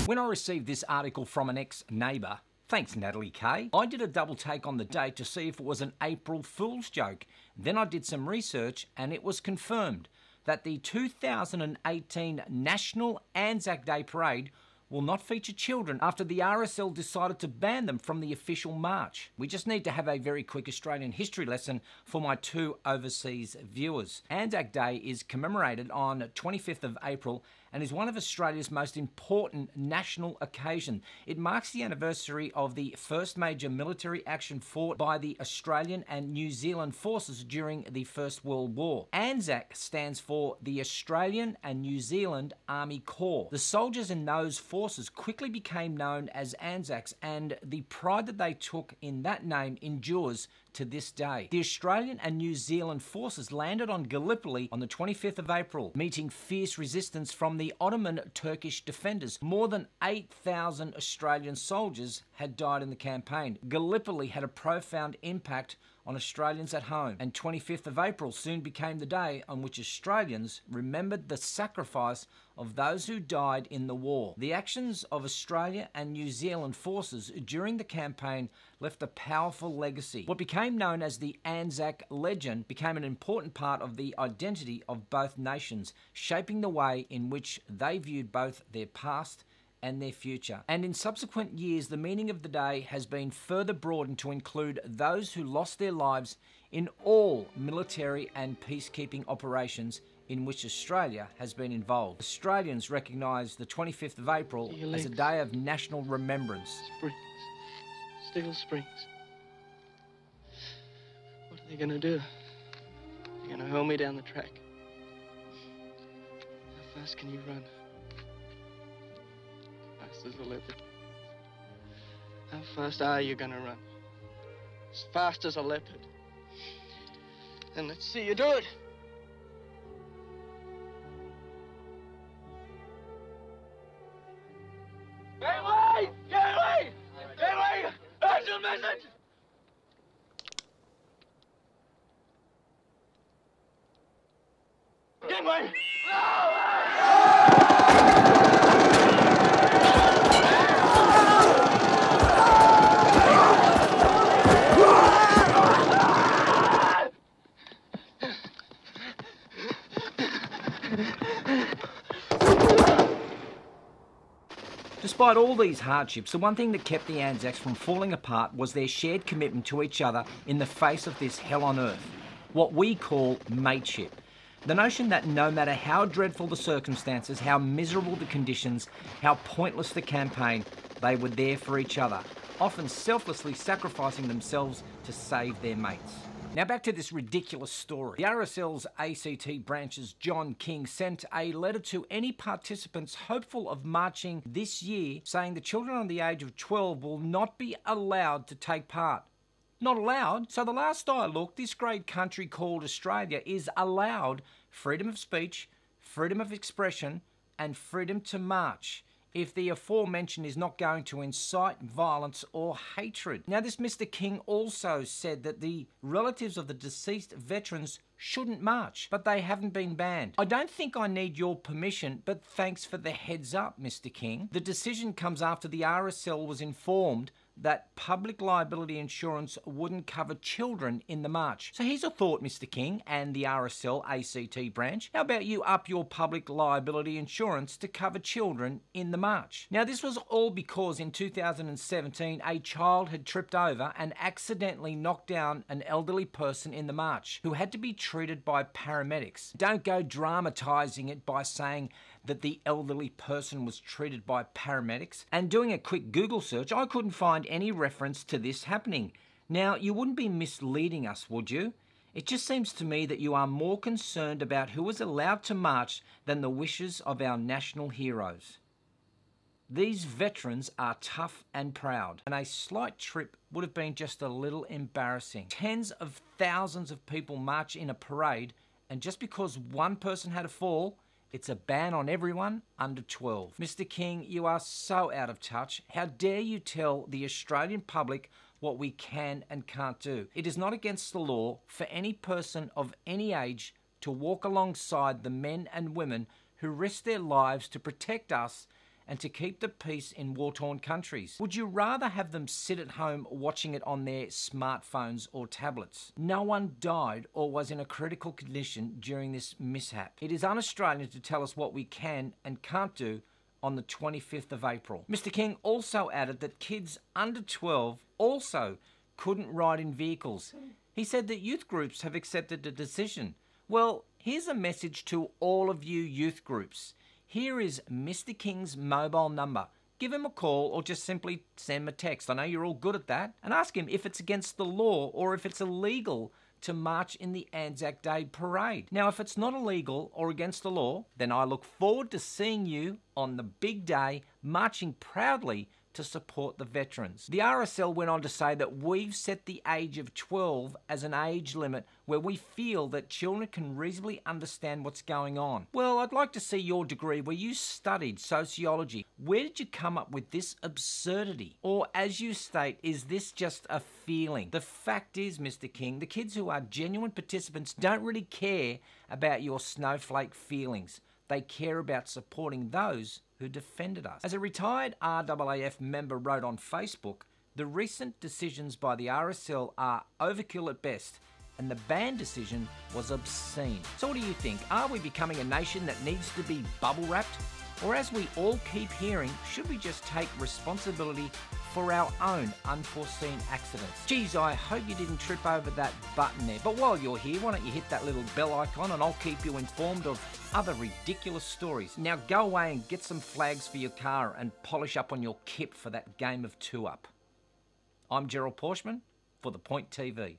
When I received this article from an ex-neighbour, thanks Natalie K, I did a double take on the date to see if it was an April Fool's joke. Then I did some research and it was confirmed that the 2018 National ANZAC Day Parade will not feature children after the R.S.L decided to ban them from the official march. We just need to have a very quick Australian history lesson for my two overseas viewers. ANZAC Day is commemorated on 25th of April and is one of Australia's most important national occasions. It marks the anniversary of the first major military action fought by the Australian and New Zealand forces during the First World War. ANZAC stands for the Australian and New Zealand Army Corps. The soldiers in those forces quickly became known as ANZACs, and the pride that they took in that name endures to this day. The Australian and New Zealand forces landed on Gallipoli on the 25th of April, meeting fierce resistance from the Ottoman Turkish defenders. More than 8,000 Australian soldiers had died in the campaign. Gallipoli had a profound impact on Australians at home, and 25th of April soon became the day on which Australians remembered the sacrifice of those who died in the war. The actions of Australia and New Zealand forces during the campaign left a powerful legacy. What became known as the ANZAC legend became an important part of the identity of both nations, shaping the way in which they viewed both their past and their future. And in subsequent years, the meaning of the day has been further broadened to include those who lost their lives in all military and peacekeeping operations in which Australia has been involved. Australians recognise the 25th of April as a day of national remembrance. Springs. Steel springs. What are they going to do? They're going to hurl me down the track. How fast can you run? Fast as a leopard. How fast are you going to run? As fast as a leopard. Then let's see you do it. Gerald! Gerald! Gerald! Urgent message! Gangway! Despite all these hardships, the one thing that kept the ANZACs from falling apart was their shared commitment to each other in the face of this hell on earth, what we call mateship. The notion that no matter how dreadful the circumstances, how miserable the conditions, how pointless the campaign, they were there for each other, often selflessly sacrificing themselves to save their mates. Now back to this ridiculous story. The R.S.L's ACT branch's John King sent a letter to any participants hopeful of marching this year, saying the children under the age of 12 will not be allowed to take part. Not allowed? So the last I looked, this great country called Australia is allowed freedom of speech, freedom of expression, and freedom to march, if the aforementioned is not going to incite violence or hatred. Now, this Mr. King also said that the relatives of the deceased veterans shouldn't march, but they haven't been banned. I don't think I need your permission, but thanks for the heads up, Mr. King. The decision comes after the R.S.L was informed that public liability insurance wouldn't cover children in the march. So here's a thought, Mr. King and the R.S.L ACT branch. How about you up your public liability insurance to cover children in the march? Now, this was all because in 2017, a child had tripped over and accidentally knocked down an elderly person in the march who had to be treated by paramedics. Don't go dramatising it by saying that the elderly person was treated by paramedics. And doing a quick Google search, I couldn't find any reference to this happening. Now, you wouldn't be misleading us, would you? It just seems to me that you are more concerned about who is allowed to march than the wishes of our national heroes. These veterans are tough and proud, and a slight trip would have been just a little embarrassing. Tens of thousands of people march in a parade, and just because one person had a fall, it's a ban on everyone under 12. Mr. King, you are so out of touch. How dare you tell the Australian public what we can and can't do? It is not against the law for any person of any age to walk alongside the men and women who risk their lives to protect us and to keep the peace in war-torn countries? Would you rather have them sit at home watching it on their smartphones or tablets? No one died or was in a critical condition during this mishap. It is un-Australian to tell us what we can and can't do on the 25th of April. Mr. King also added that kids under 12 also couldn't ride in vehicles. He said that youth groups have accepted the decision. Well, here's a message to all of you youth groups. Here is Mr. King's mobile number. Give him a call or just simply send him a text. I know you're all good at that. And ask him if it's against the law or if it's illegal to march in the ANZAC Day Parade. Now, if it's not illegal or against the law, then I look forward to seeing you on the big day marching proudly to support the veterans. The R.S.L. went on to say that we've set the age of 12 as an age limit where we feel that children can reasonably understand what's going on. Well, I'd like to see your degree where you studied sociology. Where did you come up with this absurdity? Or, as you state, is this just a feeling? The fact is, Mr. King, the kids who are genuine participants don't really care about your snowflake feelings. They care about supporting those who defended us. As a retired RAAF member wrote on Facebook, the recent decisions by the R.S.L. are overkill at best, and the ban decision was obscene. So what do you think? Are we becoming a nation that needs to be bubble wrapped? Or, as we all keep hearing, should we just take responsibility for our own unforeseen accidents? Geez, I hope you didn't trip over that button there. But while you're here, why don't you hit that little bell icon and I'll keep you informed of other ridiculous stories. Now go away and get some flags for your car and polish up on your kip for that game of 2-up. I'm Gerald Pauschmann for The Point TV.